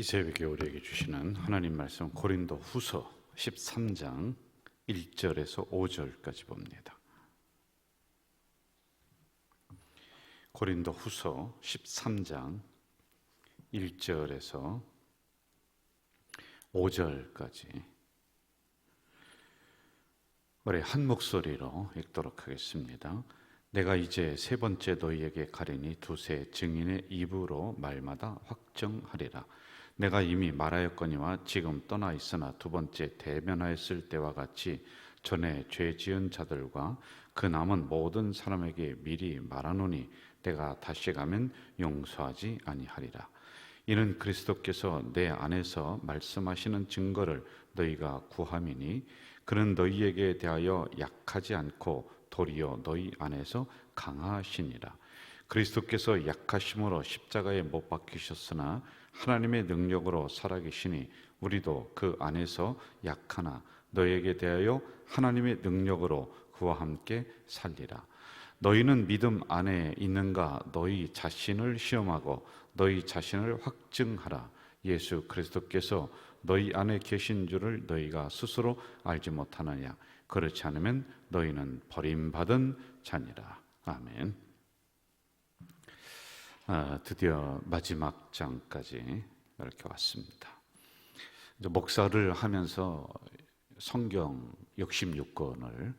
이 새벽에 우리에게 주시는 하나님 말씀 고린도 후서 13장 1절에서 5절까지 봅니다. 고린도 후서 13장 1절에서 5절까지 우리 한 목소리로 읽도록 하겠습니다. 내가 이제 세 번째 너희에게 가리니 두세 증인의 입으로 말마다 확정하리라. 내가 이미 말하였거니와 지금 떠나 있으나 두 번째 대면하였을 때와 같이 전에 죄 지은 자들과 그 남은 모든 사람에게 미리 말하노니 내가 다시 가면 용서하지 아니하리라. 이는 그리스도께서 내 안에서 말씀하시는 증거를 너희가 구함이니 그는 너희에게 대하여 약하지 않고 도리어 너희 안에서 강하시니라. 그리스도께서 약하심으로 십자가에 못 박히셨으나 하나님의 능력으로 살아계시니 우리도 그 안에서 약하나 너희에게 대하여 하나님의 능력으로 그와 함께 살리라. 너희는 믿음 안에 있는가? 너희 자신을 시험하고 너희 자신을 확증하라. 예수 그리스도께서 너희 안에 계신 줄을 너희가 스스로 알지 못하느냐? 그렇지 않으면 너희는 버림받은 자니라. 아멘. 드디어 마지막 장까지 이렇게 왔습니다. 이제 목사를 하면서 성경 66권을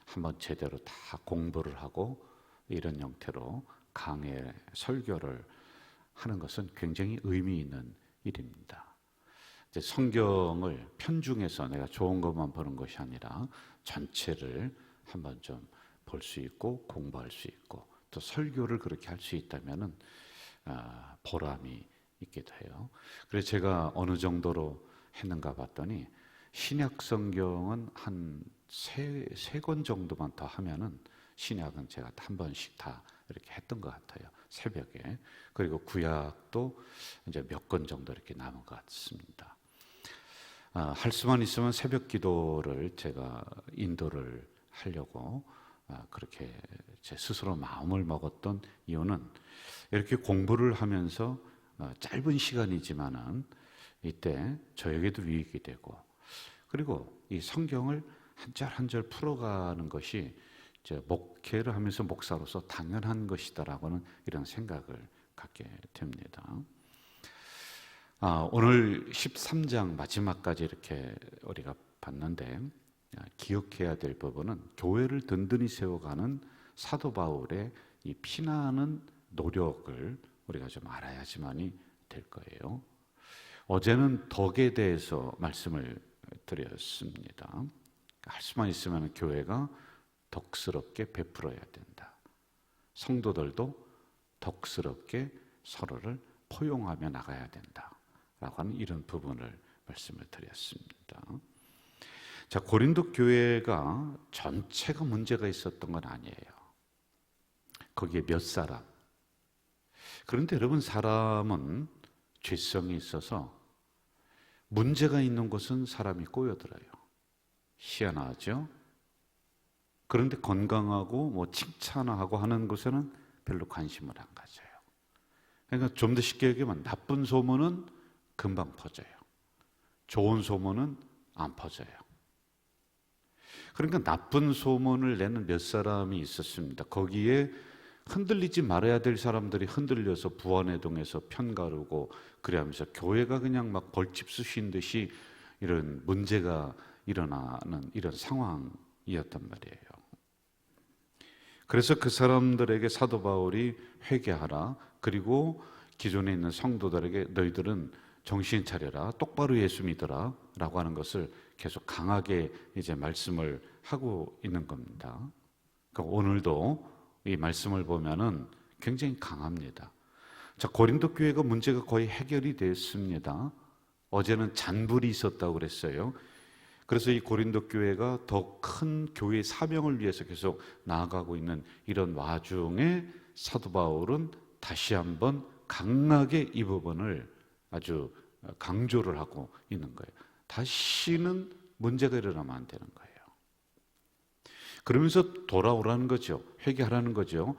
한번 제대로 다 공부를 하고 이런 형태로 강해 설교를 하는 것은 굉장히 의미 있는 일입니다. 이제 성경을 편중해서 내가 좋은 것만 보는 것이 아니라 전체를 한번 좀 볼 수 있고 공부할 수 있고 또 설교를 그렇게 할 수 있다면은 보람이 있기도 해요. 그래서 제가 어느 정도로 했는가 봤더니 신약 성경은 한 세 권 정도만 더 하면은 신약은 제가 한 번씩 다 이렇게 했던 것 같아요. 새벽에. 그리고 구약도 이제 몇 권 정도 이렇게 남은 것 같습니다. 할 수만 있으면 새벽 기도를 제가 인도를 하려고 그렇게 제 스스로 마음을 먹었던 이유는 이렇게 공부를 하면서 짧은 시간이지만은 이때 저에게도 유익이 되고 그리고 이 성경을 한 절 한 절 풀어가는 것이 목회를 하면서 목사로서 당연한 것이다라고는 이런 생각을 갖게 됩니다. 오늘 13장 마지막까지 이렇게 우리가 봤는데 기억해야 될 부분은 교회를 든든히 세워가는 사도 바울의 이 피나는 노력을 우리가 좀 알아야지만이 될 거예요. 어제는 덕에 대해서 말씀을 드렸습니다. 할 수만 있으면 교회가 덕스럽게 베풀어야 된다. 성도들도 덕스럽게 서로를 포용하며 나가야 된다. 라고 하는 이런 부분을 말씀을 드렸습니다. 자, 고린도 교회가 전체가 문제가 있었던 건 아니에요. 거기에 몇 사람. 그런데 여러분, 사람은 죄성이 있어서 문제가 있는 곳은 사람이 꼬여들어요. 희한하죠? 그런데 건강하고 칭찬하고 하는 곳에는 별로 관심을 안 가져요. 그러니까 좀 더 쉽게 얘기하면 나쁜 소문은 금방 퍼져요. 좋은 소문은 안 퍼져요. 그러니까 나쁜 소문을 내는 몇 사람이 있었습니다. 거기에 흔들리지 말아야 될 사람들이 흔들려서 부안회동에서 편가르고 그래하면서 교회가 그냥 막 벌집 쑤신 듯이 이런 문제가 일어나는 이런 상황이었단 말이에요. 그래서 그 사람들에게 사도 바울이 회개하라. 그리고 기존에 있는 성도들에게 너희들은 정신 차려라. 똑바로 예수 믿어라. 라고 하는 것을 계속 강하게 이제 말씀을 하고 있는 겁니다. 그러니까 오늘도 이 말씀을 보면은 굉장히 강합니다. 자, 고린도 교회가 문제가 거의 해결이 됐습니다. 어제는 잔불이 있었다고 그랬어요. 그래서 이 고린도 교회가 더 큰 교회 사명을 위해서 계속 나아가고 있는 이런 와중에 사도 바울은 다시 한번 강하게 이 부분을 아주 강조를 하고 있는 거예요. 다시는 문제가 일어나면 안 되는 거예요. 그러면서 돌아오라는 거죠. 회개하라는 거죠.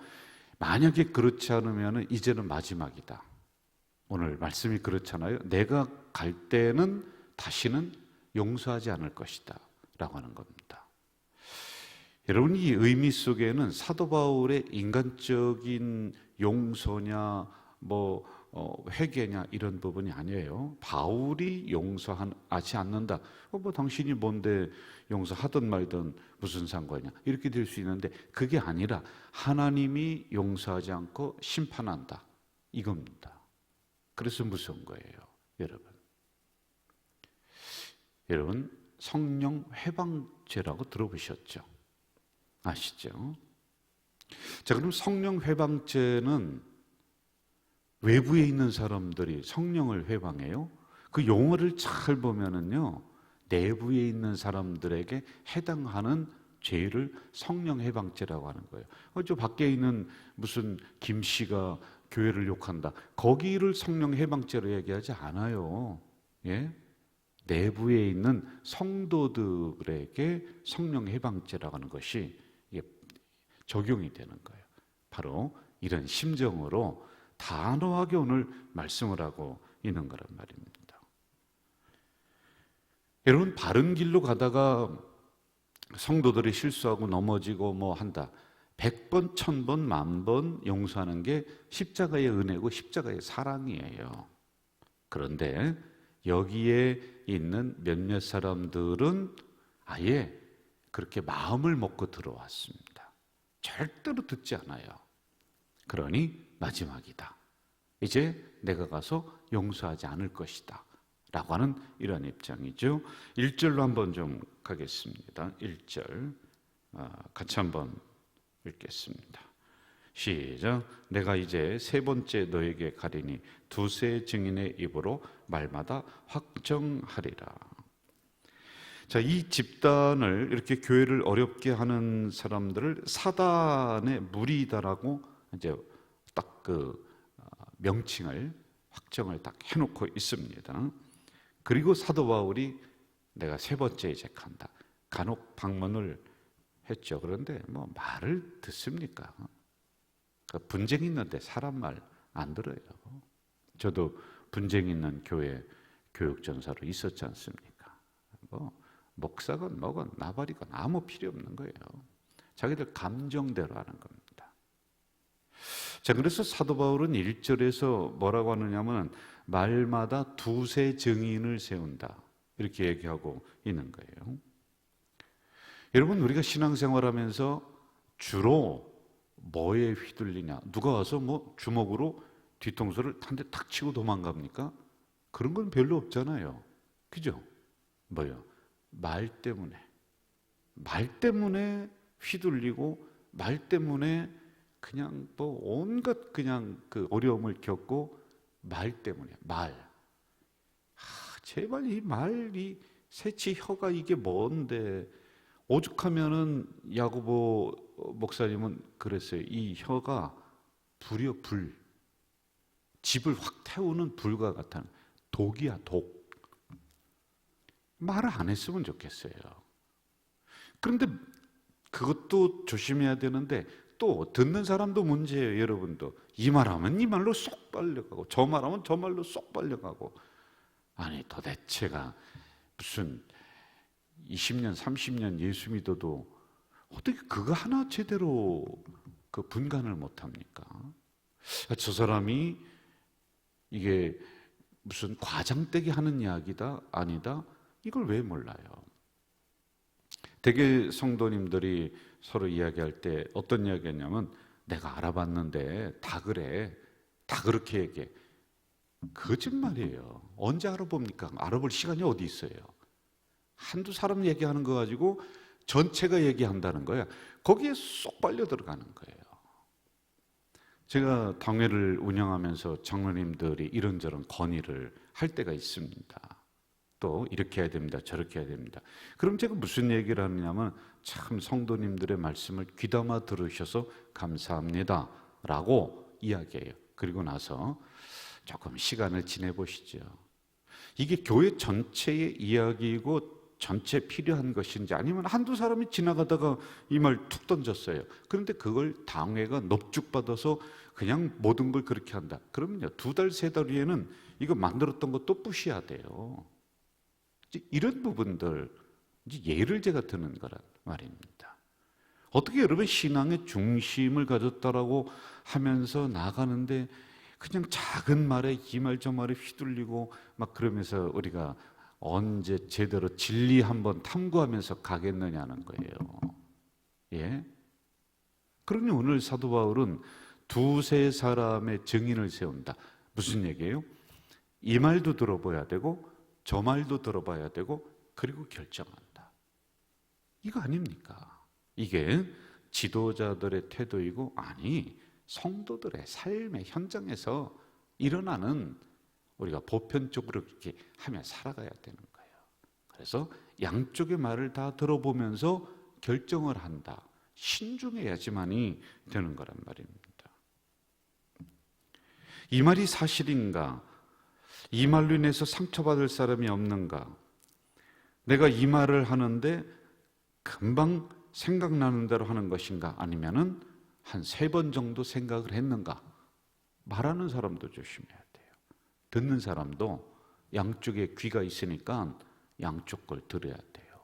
만약에 그렇지 않으면 이제는 마지막이다. 오늘 말씀이 그렇잖아요. 내가 갈 때는 다시는 용서하지 않을 것이다 라고 하는 겁니다. 여러분, 이 의미 속에는 사도 바울의 인간적인 용서냐 회개냐 이런 부분이 아니에요. 바울이 용서하지 않는다. 뭐 당신이 뭔데 용서하든 말든 무슨 상관이냐 이렇게 될 수 있는데, 그게 아니라 하나님이 용서하지 않고 심판한다 이겁니다. 그래서 무서운 거예요. 여러분 성령 회방죄라고 들어보셨죠? 아시죠? 자, 그럼 성령 회방죄는 외부에 있는 사람들이 성령을 회방해요. 그 용어를 잘 보면은요, 내부에 있는 사람들에게 해당하는 죄를 성령 회방죄라고 하는 거예요. 저 밖에 있는 무슨 김 씨가 교회를 욕한다, 거기를 성령 회방죄로 얘기하지 않아요. 예? 내부에 있는 성도들에게 성령 회방죄라고 하는 것이 이게 적용이 되는 거예요. 바로 이런 심정으로 단호하게 오늘 말씀을 하고 있는 거란 말입니다. 여러분, 바른 길로 가다가 성도들이 실수하고 넘어지고 뭐 한다, 100번, 1000번, 10,000번 용서하는 게 십자가의 은혜고 십자가의 사랑이에요. 그런데 여기에 있는 몇몇 사람들은 아예 그렇게 마음을 먹고 들어왔습니다. 절대로 듣지 않아요. 그러니 마지막이다, 이제 내가 가서 용서하지 않을 것이다 라고 하는 이런 입장이죠. 1절로 한번 좀 가겠습니다. 1절 같이 한번 읽겠습니다. 시작. 내가 이제 세 번째 너에게 가리니 두세 증인의 입으로 말마다 확정하리라. 자, 이 집단을, 이렇게 교회를 어렵게 하는 사람들을 사단의 무리다라고 이제 딱 그 명칭을, 확정을 딱 해놓고 있습니다. 그리고 사도 바울이 내가 세 번째 이제 간다, 간혹 방문을 했죠. 그런데 뭐 말을 듣습니까? 분쟁 있는데 사람 말 안 들어요. 저도 분쟁 있는 교회 교육전사로 있었지 않습니까? 뭐 목사건 뭐건 나발이건 아무 필요 없는 거예요. 자기들 감정대로 하는 겁니다. 자, 그래서 사도 바울은 1절에서 뭐라고 하느냐면 말마다 두세 증인을 세운다 이렇게 얘기하고 있는 거예요. 여러분, 우리가 신앙생활하면서 주로 뭐에 휘둘리냐? 누가 와서 뭐 주먹으로 뒤통수를 한 대 탁 치고 도망갑니까? 그런 건 별로 없잖아요. 그죠? 뭐요? 말 때문에 휘둘리고, 말 때문에 그냥 뭐 온갖 그냥 그 어려움을 겪고, 말 때문에 제발 이 이 새치 혀가 이게 뭔데. 오죽하면은 야고보 목사님은 그랬어요. 이 혀가 불이요, 불. 집을 확 태우는 불과 같은 독이야, 독. 말을 안 했으면 좋겠어요. 그런데 그것도 조심해야 되는데, 또 듣는 사람도 문제예요. 여러분도 이 말하면 이 말로 쏙 빨려가고, 저 말하면 저 말로 쏙 빨려가고. 아니, 도대체가 무슨 20년, 30년 예수 믿어도 어떻게 그거 하나 제대로 그 분간을 못합니까? 저 사람이 이게 무슨 과장되게 하는 이야기다, 아니다, 이걸 왜 몰라요? 대개 성도님들이 서로 이야기할 때 어떤 이야기했냐면, 내가 알아봤는데 다 그래, 다 그렇게 얘기해. 거짓말이에요. 언제 알아봅니까? 알아볼 시간이 어디 있어요? 한두 사람 얘기하는 거 가지고 전체가 얘기한다는 거야. 거기에 쏙 빨려 들어가는 거예요. 제가 당회를 운영하면서 장로님들이 이런저런 건의를 할 때가 있습니다. 또 이렇게 해야 됩니다, 저렇게 해야 됩니다. 그럼 제가 무슨 얘기를 하느냐면, 참 성도님들의 말씀을 귀담아 들으셔서 감사합니다 라고 이야기해요. 그리고 나서 조금 시간을 지내보시죠. 이게 교회 전체의 이야기이고 전체 필요한 것인지, 아니면 한두 사람이 지나가다가 이 말 툭 던졌어요. 그런데 그걸 당회가 넙죽받아서 그냥 모든 걸 그렇게 한다. 그러면요, 2달, 3달 후에는 이거 만들었던 거 또 부셔야 돼요. 이런 부분들, 이제 예를 제가 드는 거란 말입니다. 어떻게 여러분 신앙의 중심을 가졌다라고 하면서 나가는데 그냥 작은 말에 이 말 저 말에 휘둘리고 막 그러면서 우리가 언제 제대로 진리 한번 탐구하면서 가겠느냐는 거예요. 예? 그러니 오늘 사도 바울은 2-3 사람의 증인을 세운다. 무슨 얘기예요? 이 말도 들어봐야 되고 저 말도 들어봐야 되고 그리고 결정한다. 이거 아닙니까? 이게 지도자들의 태도이고, 아니, 성도들의 삶의 현장에서 일어나는, 우리가 보편적으로 그렇게 하며 살아가야 되는 거예요. 그래서 양쪽의 말을 다 들어보면서 결정을 한다. 신중해야지만이 되는 거란 말입니다. 이 말이 사실인가? 이 말로 인해서 상처받을 사람이 없는가? 내가 이 말을 하는데 금방 생각나는 대로 하는 것인가? 아니면은 한 3번 정도 생각을 했는가? 말하는 사람도 조심해야 돼요. 듣는 사람도 양쪽에 귀가 있으니까 양쪽 걸 들어야 돼요.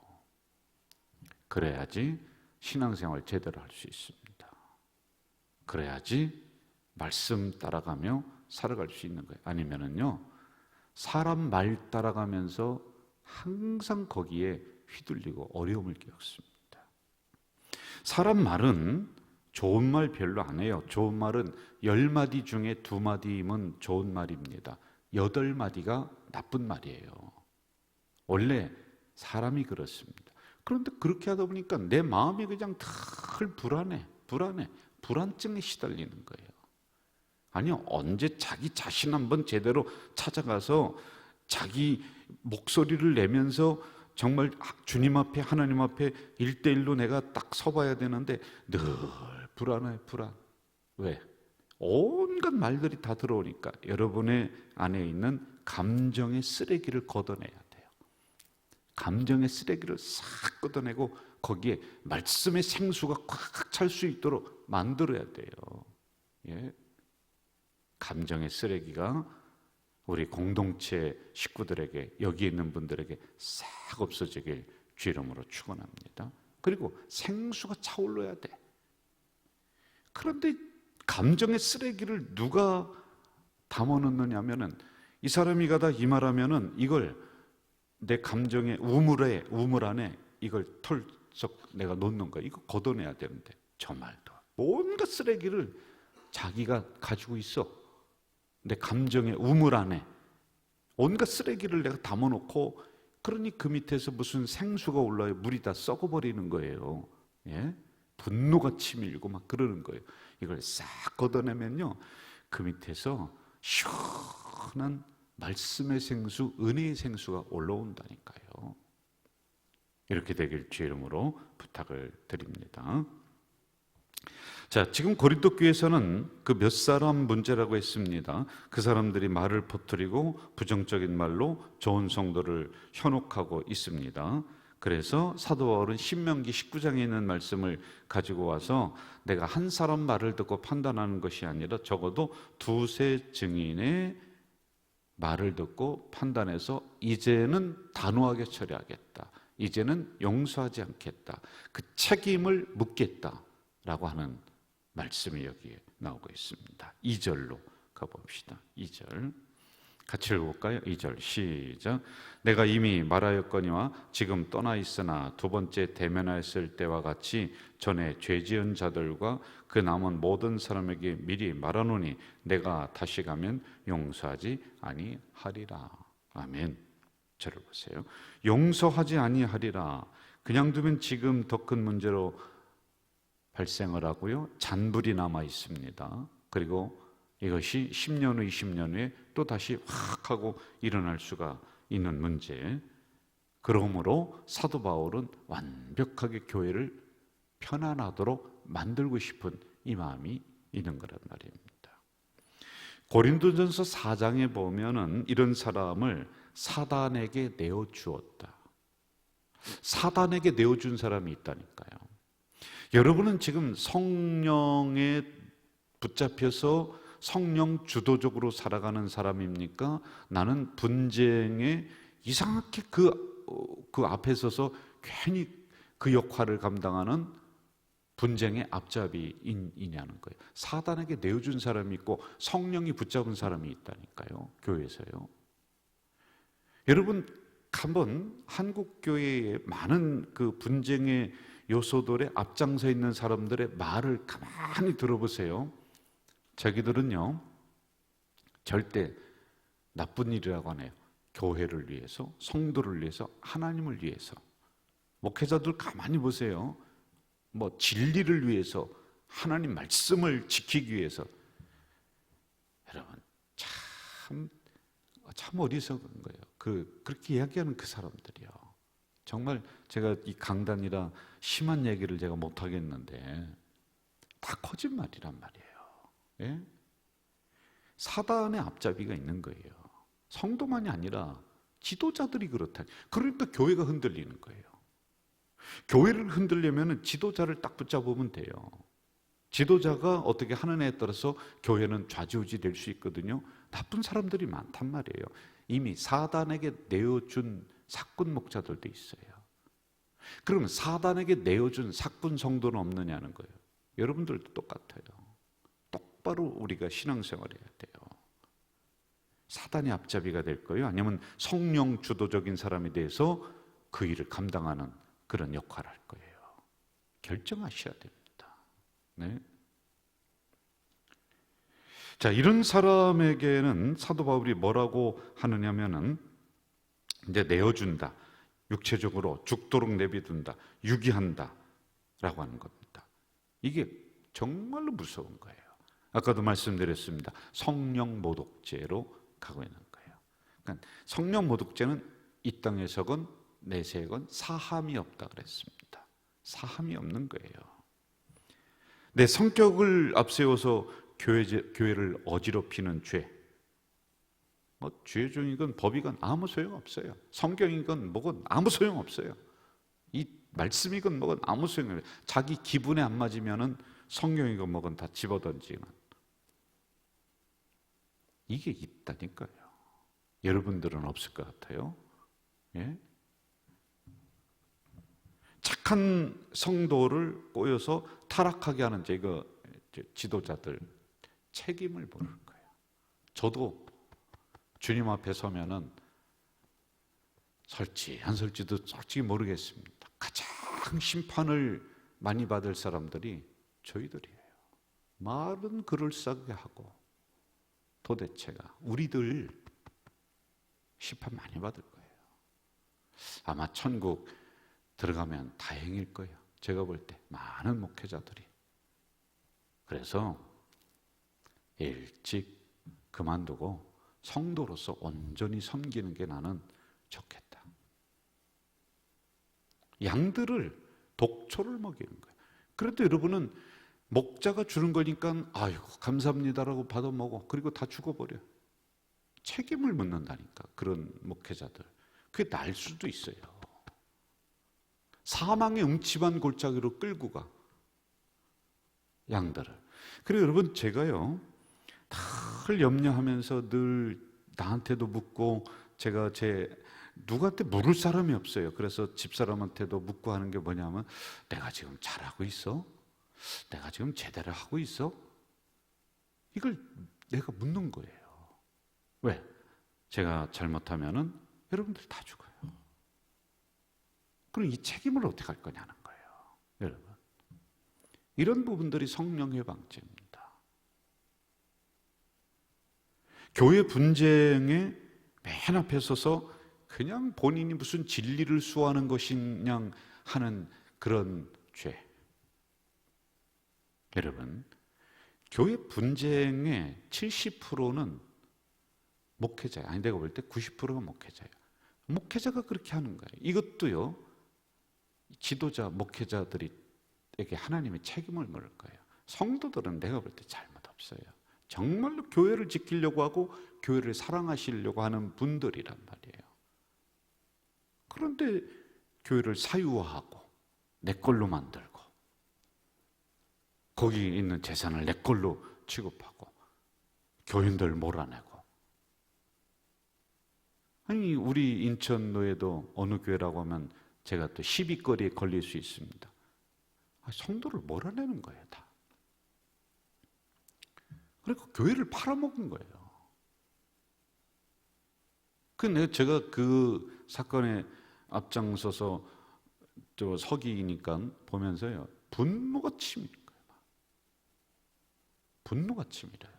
그래야지 신앙생활 제대로 할 수 있습니다. 그래야지 말씀 따라가며 살아갈 수 있는 거예요. 아니면은요, 사람 말 따라가면서 항상 거기에 휘둘리고 어려움을 겪습니다. 사람 말은 좋은 말 별로 안 해요. 좋은 말은 10마디 중에 2마디면 좋은 말입니다. 8마디가 나쁜 말이에요. 원래 사람이 그렇습니다. 그런데 그렇게 하다 보니까 내 마음이 그냥 늘 불안증에 시달리는 거예요. 아니요, 언제 자기 자신 한번 제대로 찾아가서 자기 목소리를 내면서 정말 주님 앞에, 하나님 앞에 1대1로 내가 딱 서봐야 되는데 늘 불안. 왜? 온갖 말들이 다 들어오니까 여러분의 안에 있는 감정의 쓰레기를 걷어내야 돼요. 감정의 쓰레기를 싹 걷어내고 거기에 말씀의 생수가 꽉 찰 수 있도록 만들어야 돼요. 예? 감정의 쓰레기가 우리 공동체 식구들에게, 여기 있는 분들에게 싹 없어지길 주 이름으로 축원합니다. 그리고 생수가 차올라야 돼. 그런데 감정의 쓰레기를 누가 담아놓느냐 하면은, 이 사람이 가다 이 말하면은 이걸 내 감정의 우물 안에 이걸 털썩 내가 놓는 거야. 이거 걷어내야 되는데 저 말도 온갖 쓰레기를 자기가 가지고 있어. 내 감정의 우물 안에 온갖 쓰레기를 내가 담아놓고, 그러니 그 밑에서 무슨 생수가 올라요. 물이 다 썩어버리는 거예요. 예? 분노가 치밀고 막 그러는 거예요. 이걸 싹 걷어내면요, 그 밑에서 시원한 말씀의 생수, 은혜의 생수가 올라온다니까요. 이렇게 되길 주 이름으로 부탁을 드립니다. 자, 지금 고린도 교회에서는 그 몇 사람 문제라고 했습니다. 그 사람들이 말을 퍼뜨리고 부정적인 말로 좋은 성도를 현혹하고 있습니다. 그래서 사도 바울은 신명기 19장에 있는 말씀을 가지고 와서 내가 한 사람 말을 듣고 판단하는 것이 아니라 적어도 2-3 증인의 말을 듣고 판단해서 이제는 단호하게 처리하겠다, 이제는 용서하지 않겠다, 그 책임을 묻겠다라고 하는 말씀이 여기에 나오고 있습니다. 2절로 가봅시다. 2절 같이 읽어볼까요? 2절 시작. 내가 이미 말하였거니와 지금 떠나 있으나 2번째 대면하였을 때와 같이 전에 죄 지은 자들과 그 남은 모든 사람에게 미리 말하노니 내가 다시 가면 용서하지 아니하리라. 아멘. 저를 보세요. 용서하지 아니하리라. 그냥 두면 지금 더 큰 문제로 발생을 하고요, 잔불이 남아 있습니다. 그리고 이것이 10년 후, 20년 후에 또 다시 확 하고 일어날 수가 있는 문제. 그러므로 사도 바울은 완벽하게 교회를 편안하도록 만들고 싶은 이 마음이 있는 거란 말입니다. 고린도전서 4장에 보면은 이런 사람을 사단에게 내어주었다. 사단에게 내어준 사람이 있다니까요. 여러분은 지금 성령의 붙잡혀서 성령 주도적으로 살아가는 사람입니까? 나는 분쟁에 이상하게 그 앞에 서서 괜히 그 역할을 감당하는 분쟁의 앞잡이이냐는 거예요. 사단에게 내어준 사람이 있고 성령이 붙잡은 사람이 있다니까요. 교회에서요. 여러분, 한번 한국 교회의 많은 그 분쟁의 요소들에 앞장서 있는 사람들의 말을 가만히 들어보세요. 자기들은요, 절대 나쁜 일이라고 안 해요. 교회를 위해서, 성도를 위해서, 하나님을 위해서. 목회자들 가만히 보세요. 뭐 진리를 위해서, 하나님 말씀을 지키기 위해서. 여러분, 참 어리석은 거예요. 그렇게 이야기하는 그 사람들이요. 정말 제가 이 강단이라 심한 얘기를 제가 못 하겠는데 다 거짓말이란 말이에요. 예? 사단의 앞잡이가 있는 거예요. 성도만이 아니라 지도자들이 그렇다. 그러니까 교회가 흔들리는 거예요. 교회를 흔들려면 지도자를 딱 붙잡으면 돼요. 지도자가 어떻게 하느냐에 따라서 교회는 좌지우지 될 수 있거든요. 나쁜 사람들이 많단 말이에요. 이미 사단에게 내어준 사꾼 목자들도 있어요. 그러면 사단에게 내어준 사꾼 성도는 없느냐는 거예요. 여러분들도 똑같아요. 똑바로 우리가 신앙생활을 해야 돼요. 사단이 앞잡이가 될 거예요? 아니면 성령 주도적인 사람에 대해서 그 일을 감당하는 그런 역할을 할 거예요. 결정하셔야 됩니다. 네. 자, 이런 사람에게는 사도 바울이 뭐라고 하느냐면은 이제 내어준다, 육체적으로 죽도록 내비둔다, 유기한다 라고 하는 겁니다. 이게 정말로 무서운 거예요. 아까도 말씀드렸습니다. 성령 모독죄로 가고 있는 거예요. 그러니까 성령 모독죄는 이 땅에서건 내세건 사함이 없다 그랬습니다. 사함이 없는 거예요. 내 성격을 앞세워서 교회를 어지럽히는 죄, 뭐 죄종이건 법이건 아무 소용없어요. 성경이건 뭐건 아무 소용없어요. 이 말씀이건 뭐건 아무 소용없어요. 자기 기분에 안 맞으면은 성경이건 뭐건 다 집어던지는, 이게 있다니까요. 여러분들은 없을 것 같아요. 예? 착한 성도를 꼬여서 타락하게 하는 지도자들 책임을 물을 거예요. 저도 주님 앞에 서면은 설지 안 설지도 솔직히 모르겠습니다. 가장 심판을 많이 받을 사람들이 저희들이에요. 말은 그럴싸하게 하고 도대체가 우리들 심판 많이 받을 거예요. 아마 천국 들어가면 다행일 거예요. 제가 볼 때 많은 목회자들이. 그래서 일찍 그만두고 성도로서 온전히 섬기는 게 나는 좋겠다. 양들을 독초를 먹이는 거예요. 그래도 여러분은 목자가 주는 거니까 아이고 감사합니다라고 받아 먹어. 그리고 다 죽어버려. 책임을 묻는다니까 그런 목회자들. 그게 날 수도 있어요. 사망의 음침한 골짜기로 끌고 가 양들을. 그리고 여러분 제가요 늘 염려하면서 늘 나한테도 묻고 제가 누구한테 물을 사람이 없어요. 그래서 집사람한테도 묻고 하는 게 뭐냐면 내가 지금 잘하고 있어? 내가 지금 제대로 하고 있어? 이걸 내가 묻는 거예요. 왜? 제가 잘못하면은 여러분들 다 죽어요. 그럼 이 책임을 어떻게 할 거냐는 거예요. 여러분. 이런 부분들이 성령의 방제입니다. 교회 분쟁에 맨 앞에 서서 그냥 본인이 무슨 진리를 수호하는 것이냐 하는 그런 죄. 여러분, 교회 분쟁의 70%는 목회자예요. 아니 내가 볼 때 90%가 목회자예요. 목회자가 그렇게 하는 거예요. 이것도요. 지도자, 목회자들에게 하나님의 책임을 물을 거예요. 성도들은 내가 볼 때 잘못 없어요. 정말로 교회를 지키려고 하고 교회를 사랑하시려고 하는 분들이란 말이에요. 그런데 교회를 사유화하고 내 걸로 만들고 거기 있는 재산을 내 걸로 취급하고 교인들 몰아내고. 아니 우리 인천노예도 어느 교회라고 하면 제가 또 시비거리에 걸릴 수 있습니다. 성도를 몰아내는 거예요 다. 그리고 교회를 팔아먹은 거예요. 제가 그 사건에 앞장서서 서기니까 보면서요, 분노가 치밀어요. 분노가 치밀어요.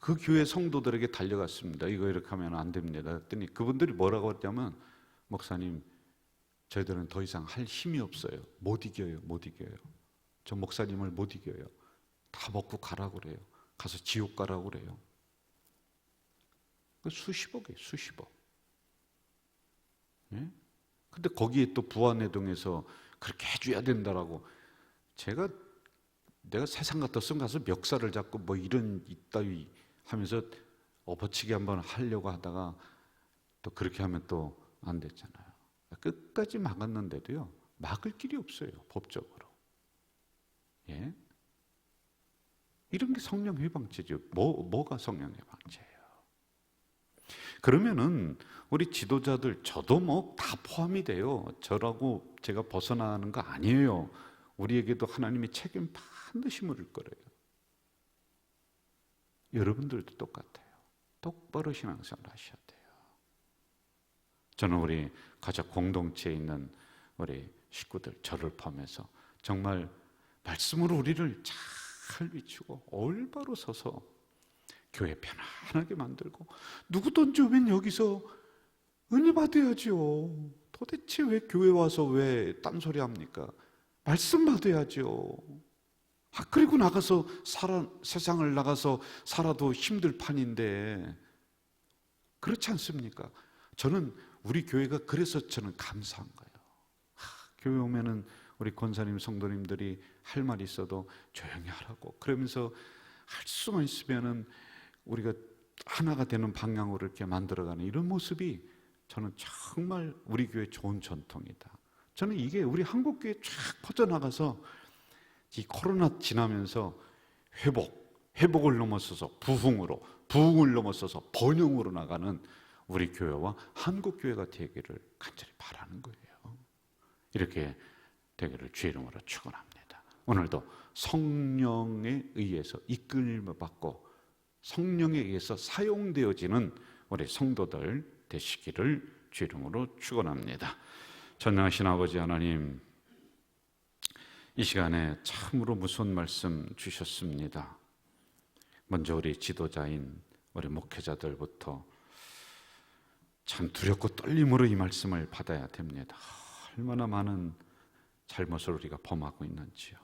그 교회 성도들에게 달려갔습니다. 이거 이렇게 하면 안 됩니다. 그랬더니 그분들이 뭐라고 했냐면, 목사님, 저희들은 더 이상 할 힘이 없어요. 못 이겨요. 저 목사님을 못 이겨요. 다 먹고 가라고 그래요. 가서 지옥 가라고 그래요. 수십억이에요, 수십억. 예? 근데 거기에 또 부안회동에서 그렇게 해줘야 된다라고, 내가 세상 같았으면 가서 멱살을 잡고 뭐 이런 이따위 하면서 엎어치기 한번 하려고 하다가 또 그렇게 하면 또 안 됐잖아요. 끝까지 막았는데도요, 막을 길이 없어요, 법적으로. 예? 이런 게 성령 해방죄죠. 뭐가 성령 해방죄예요? 그러면은 우리 지도자들, 저도 뭐 다 포함이 돼요. 저라고 제가 벗어나는 거 아니에요. 우리에게도 하나님의 책임 반드시 물을 거예요. 여러분들도 똑같아요. 똑바로 신앙생활 하셔야 돼요. 저는 우리 가족 공동체에 있는 우리 식구들, 저를 포함해서 정말 말씀으로 우리를 잘 비추고 올바로 서서 교회 편안하게 만들고, 누구든지 오면 여기서 은혜 받아야죠. 도대체 왜 교회 와서 왜 딴소리 합니까? 말씀 받아야죠. 그리고 나가서 세상을 나가서 살아도 힘들 판인데, 그렇지 않습니까? 저는 우리 교회가 그래서 저는 감사한 거예요. 교회 오면은 우리 권사님 성도님들이 할 말이 있어도 조용히 하라고, 그러면서 할 수만 있으면은 우리가 하나가 되는 방향으로 이렇게 만들어가는 이런 모습이 저는 정말 우리 교회 좋은 전통이다. 저는 이게 우리 한국교회에 쫙 퍼져나가서 이 코로나 지나면서 회복을 넘어서서 부흥을 넘어서서 번영으로 나가는 우리 교회와 한국교회가 되기를 간절히 바라는 거예요. 이렇게 되기를 주의 이름으로 축원합니다. 오늘도 성령에 의해서 이끌림을 받고 성령에 의해서 사용되어지는 우리 성도들 되시기를 주의 이름으로 축원합니다. 전능하신 아버지 하나님, 이 시간에 참으로 무서운 말씀 주셨습니다. 먼저 우리 지도자인 우리 목회자들부터 참 두렵고 떨림으로 이 말씀을 받아야 됩니다. 얼마나 많은 잘못을 우리가 범하고 있는지요.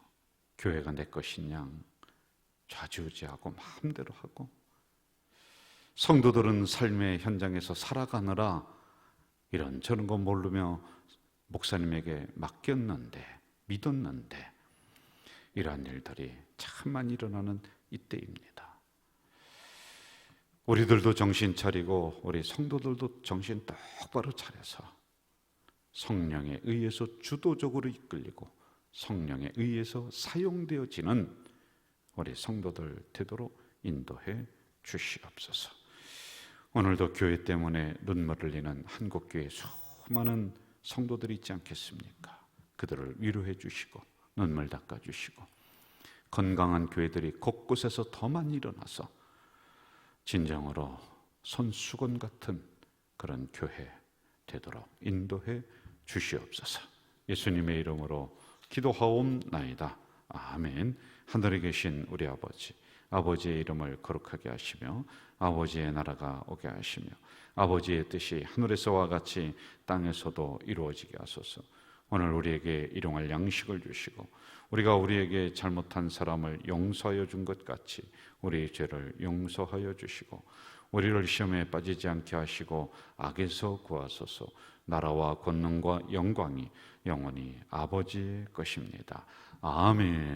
교회가 내 것인 양 좌지우지하고 마음대로 하고, 성도들은 삶의 현장에서 살아가느라 이런저런 거 모르며 목사님에게 맡겼는데, 믿었는데, 이러한 일들이 참 많이 일어나는 이때입니다. 우리들도 정신 차리고 우리 성도들도 정신 똑바로 차려서 성령에 의해서 주도적으로 이끌리고 성령에 의해서 사용되어지는 우리 성도들 되도록 인도해 주시옵소서. 오늘도 교회 때문에 눈물을 흘리는 한국교회 수많은 성도들이 있지 않겠습니까? 그들을 위로해 주시고 눈물 닦아 주시고, 건강한 교회들이 곳곳에서 더 많이 일어나서 진정으로 손수건 같은 그런 교회 되도록 인도해 주시옵소서. 예수님의 이름으로 기도하옵나이다. 아멘. 하늘에 계신 우리 아버지, 아버지의 이름을 거룩하게 하시며 아버지의 나라가 오게 하시며 아버지의 뜻이 하늘에서와 같이 땅에서도 이루어지게 하소서. 오늘 우리에게 일용할 양식을 주시고, 우리가 우리에게 잘못한 사람을 용서하여 준 것 같이 우리의 죄를 용서하여 주시고, 우리를 시험에 빠지지 않게 하시고 악에서 구하소서. 나라와 권능과 영광이 영원히 아버지의 것입니다. 아멘.